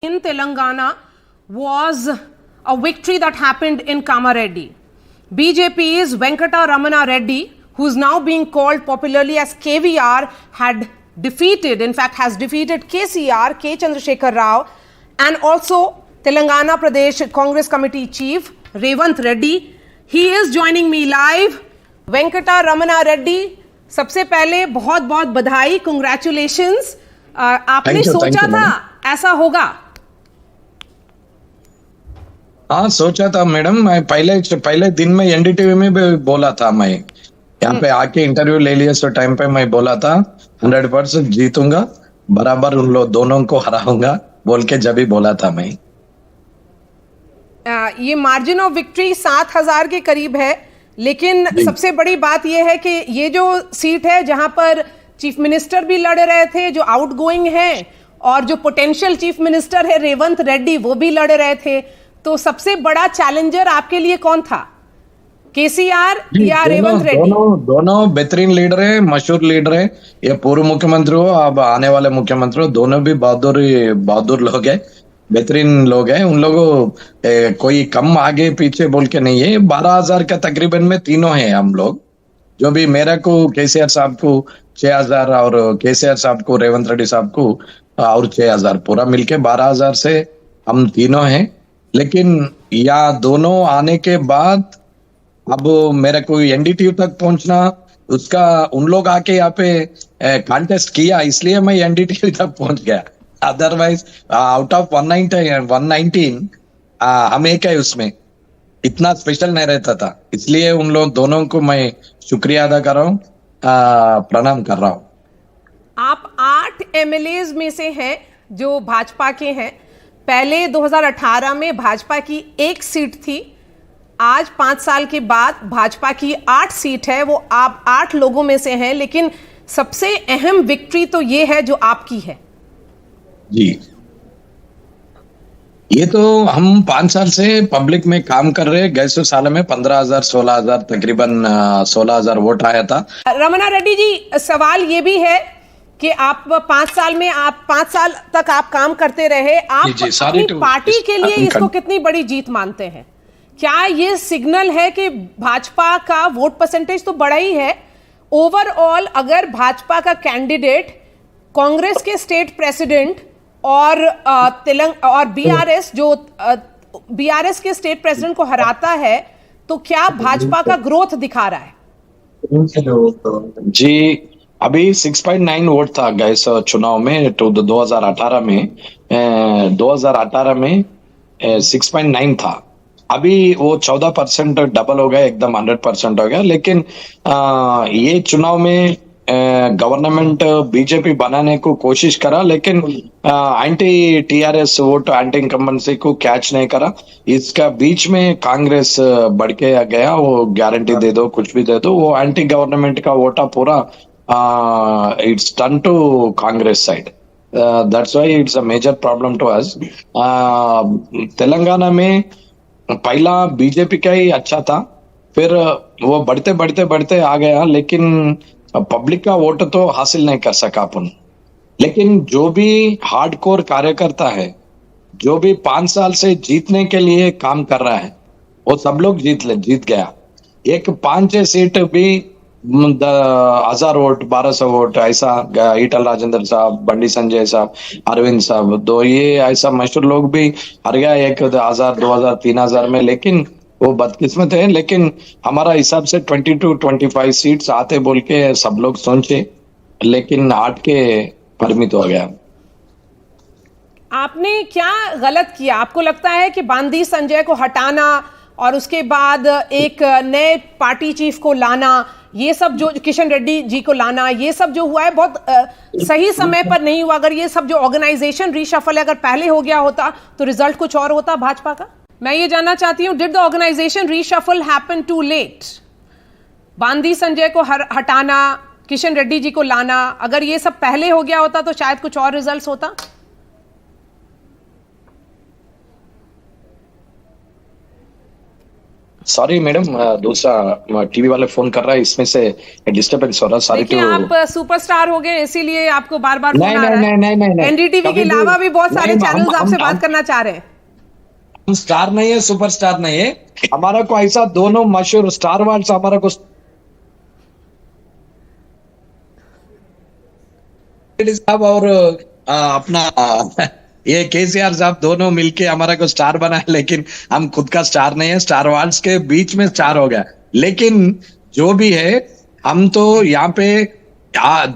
in Telangana was a victory that happened in Kamareddy. BJP's Venkata Ramana Reddy, who is now being called popularly as KVR, had defeated, in fact has defeated KCR, K. Chandrasekhar Rao, and also Telangana Pradesh Congress Committee Chief Revant Reddy. He is joining me live. Venkata Ramana Reddy, सबसे पहले बहुत बहुत बधाई, congratulations. आपने सोचा था ऐसा होगा? हाँ सोचा था मैडम। मैं पहले दिन में एनडीटीवी में भी बोला था। मैं यहाँ पे आके इंटरव्यू ले लिया, सो टाइम पे मैं बोला था 100% जीतूंगा, बराबर उन लोग दोनों को हराऊंगा बोल के जब भी बोला था मैं। ये मार्जिन ऑफ विक्ट्री 7,000 के करीब है, लेकिन सबसे बड़ी बात यह है कि ये जो सीट है जहां पर चीफ मिनिस्टर भी लड़ रहे थे, जो आउटगोइंग है, और जो पोटेंशियल चीफ मिनिस्टर है रेवंत रेड्डी, वो भी लड़ रहे थे, तो सबसे बड़ा चैलेंजर आपके लिए कौन था, केसीआर या रेवंत रेड्डी? दोनों बेहतरीन लीडर है, मशहूर लीडर है। ये पूर्व मुख्यमंत्री हो, अब आने वाले मुख्यमंत्री हो, दोनों भी बहादुर लोग है, बेहतरीन लोग हैं। उन लोगों कोई कम आगे पीछे बोल के नहीं है। 12,000 का तकरीबन में तीनों हैं हम लोग। जो भी मेरा को केसीआर साहब को 6,000 और केसीआर साहब को रेवंत रेड्डी साहब को और 6,000, पूरा मिलके 12,000 से हम तीनों हैं। लेकिन यहाँ दोनों आने के बाद अब मेरा कोई एनडीटीवी तक पहुंचना, उसका उन लोग आके यहाँ पे कॉन्टेस्ट किया, इसलिए मैं एनडीटीवी तक पहुंच गया। अदरवाइज आउट ऑफ 119 हम एक है, उसमें इतना स्पेशल नहीं रहता था। इसलिए उन लोग दोनों को मैं शुक्रिया अदा कर रहा हूँ, प्रणाम कर रहा हूँ। आप 8 एमएलएज में से हैं जो भाजपा के हैं। पहले 2018 में भाजपा की 1 सीट थी, आज 5 साल के बाद भाजपा की 8 सीट है, वो आप 8 लोगों में से हैं। लेकिन सबसे अहम विक्ट्री तो ये है जो आपकी है। जी, ये तो हम 5 साल से पब्लिक में काम कर रहे हैं। गए साल में 15,000 16,000 तकरीबन 16,000 वोट आया था। रमना रेड्डी जी, सवाल ये भी है कि आप 5 साल तक आप काम करते रहे, आप अपनी पार्टी के लिए इसको कितनी बड़ी जीत मानते हैं? क्या ये सिग्नल है कि भाजपा का वोट परसेंटेज तो बड़ा ही है, ओवरऑल अगर भाजपा का कैंडिडेट कांग्रेस के स्टेट प्रेसिडेंट और बीआरएस के स्टेट प्रेसिडेंट को हराता है, तो क्या भाजपा का ग्रोथ दिखा रहा है? जी, अभी 6.9 वोट था गैस चुनाव में, तो 2018 में 6.9 था। अभी वो 14% डबल हो गया, एकदम 100% हो गया। लेकिन ये चुनाव में गवर्नमेंट बीजेपी बनाने को कोशिश करा, लेकिन anti TRS vote, anti incumbency को कैच नहीं करा। इसका बीच में कांग्रेस बढ़ के गया, वो गारंटी दे दो, कुछ भी दे दो, वो एंटी गवर्नमेंट का वोटा पूरा it's turn to Congress side. That's why it's a major problem to us. Telangana में पहला बीजेपी का ही अच्छा था, फिर वो बढ़ते आ गया, लेकिन पब्लिक का वोट तो हासिल नहीं कर सका अपन। लेकिन जो भी हार्डकोर कार्यकर्ता है, जो भी 5 साल से जीतने के लिए काम कर रहा है, वो सब लोग जीत गया। एक 5-6 सीट भी 1,000 वोट 1,200 वोट ऐसा, ईटल राजेंद्र साहब, बंडी संजय साहब, अरविंद साहब, दो ये ऐसा मशहूर लोग भी हार गया 1,000 2,000 3,000 में। लेकिन वो बदकिस्मत है। लेकिन हमारा हिसाब से 22-25 सीट्स आते बोल के सब लोग सोचे, लेकिन 8 के परिमित हो गया। आपने क्या गलत किया? आपको लगता है कि बांदी संजय को हटाना और उसके बाद एक नए पार्टी चीफ को लाना, ये सब जो किशन रेड्डी जी को लाना, ये सब जो हुआ है बहुत सही समय पर नहीं हुआ? अगर ये सब जो ऑर्गेनाइजेशन रीशफल अगर पहले हो गया होता तो रिजल्ट कुछ और होता भाजपा का। मैं ये जानना चाहती हूँ, did the organization reshuffle happen to late? Bandi Sanjay को हटाना, किशन रेड्डी जी को लाना, अगर ये सब पहले हो गया होता तो शायद कुछ और रिजल्ट्स होता। सॉरी मैडम, दूसरा टीवी वाले फोन कर रहा है, इसमें से डिस्टरबेंस हो रहा है। सॉरी देखिए, टू। आप सुपरस्टार हो गए, इसीलिए आपको बार बार नहीं फोन आ नहीं रहा है। नहीं नहीं नहीं एनडीटीवी के कभी भी अलावा भी बहुत सारे नहीं। चैनल्स आपसे बात करना चाह रहे हैं। हम स्टार नहीं है, सुपरस्टार नहीं है। हमारा को ऐसा दोनों मशहूर स्टार वार्स हमारा को साहब और अपना ये केसीआर साहब दोनों मिलके हमारा को स्टार बना है, लेकिन हम खुद का स्टार नहीं है। स्टार वार्स के बीच में स्टार हो गया। लेकिन जो भी है, हम तो यहाँ पे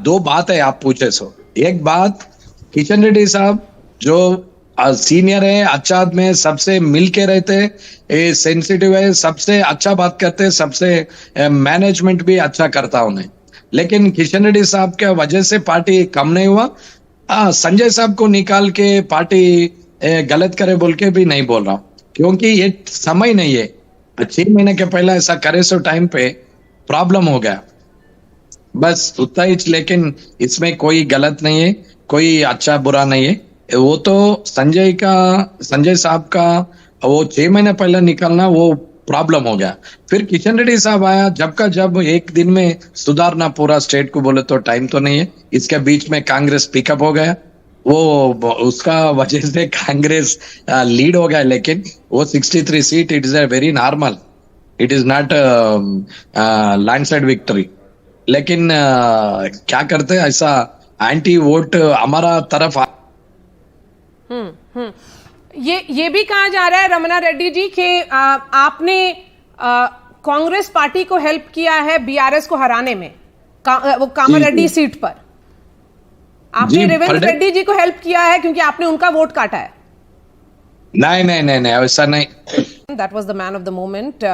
दो बात है आप पूछे सो। एक बात, किशन रेड्डी साहब जो सीनियर है, अच्छा आदमी है, सबसे मिल के रहते, सेंसिटिव है, सबसे अच्छा बात करते, सबसे मैनेजमेंट भी अच्छा करता उन्हें। लेकिन किशन रेड्डी साहब के वजह से पार्टी कम नहीं हुआ। संजय साहब को निकाल के पार्टी गलत करे बोल के भी नहीं बोल रहा हूं, क्योंकि ये समय नहीं है। 6 महीने के पहले ऐसा करे सो टाइम पे प्रॉब्लम हो गया, बस उतना ही। लेकिन इसमें कोई गलत नहीं है, कोई अच्छा बुरा नहीं है। वो तो संजय साहब का वो 6 महीने पहले निकलना वो प्रॉब्लम हो गया। फिर किशन रेड्डी साहब आया, जब एक दिन में सुधारना पूरा स्टेट को बोले तो टाइम तो नहीं है। इसके बीच में कांग्रेस पिकअप हो गया, वो उसका वजह से कांग्रेस लीड हो गया। लेकिन वो 63 seat, it is a very normal, it is not landslide victory. लेकिन क्या करते हैं, ऐसा एंटी वोट हमारा तरफ ये भी कहा जा रहा है रमना रेड्डी जी कि आपने कांग्रेस पार्टी को हेल्प किया है बीआरएस को हराने में, वो कामारेड्डी सीट पर आपने रेवंत रेड्डी जी को हेल्प किया है क्योंकि आपने उनका वोट काटा है। नहीं नहीं नहीं नहीं, ऐसा नहीं। That was the man of the moment,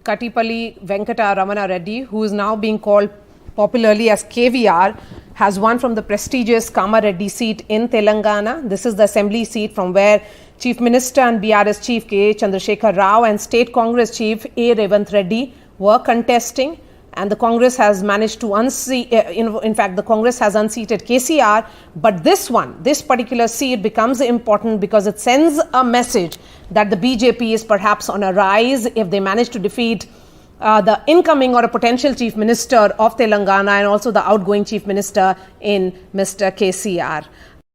Kattipalli Venkata Ramana Reddy, who is now being called popularly as KVR, has won from the prestigious Kamareddy seat in Telangana. This is the assembly seat from where Chief Minister and BRS Chief K. Chandrasekhar Rao and State Congress Chief A. Revanth Reddy were contesting. And the Congress has managed to unseat, in fact, the Congress has unseated KCR. But this particular seat becomes important because it sends a message that the BJP is perhaps on a rise if they manage to defeat the incoming or a potential Chief Minister of Telangana and also the outgoing Chief Minister in Mr. KCR.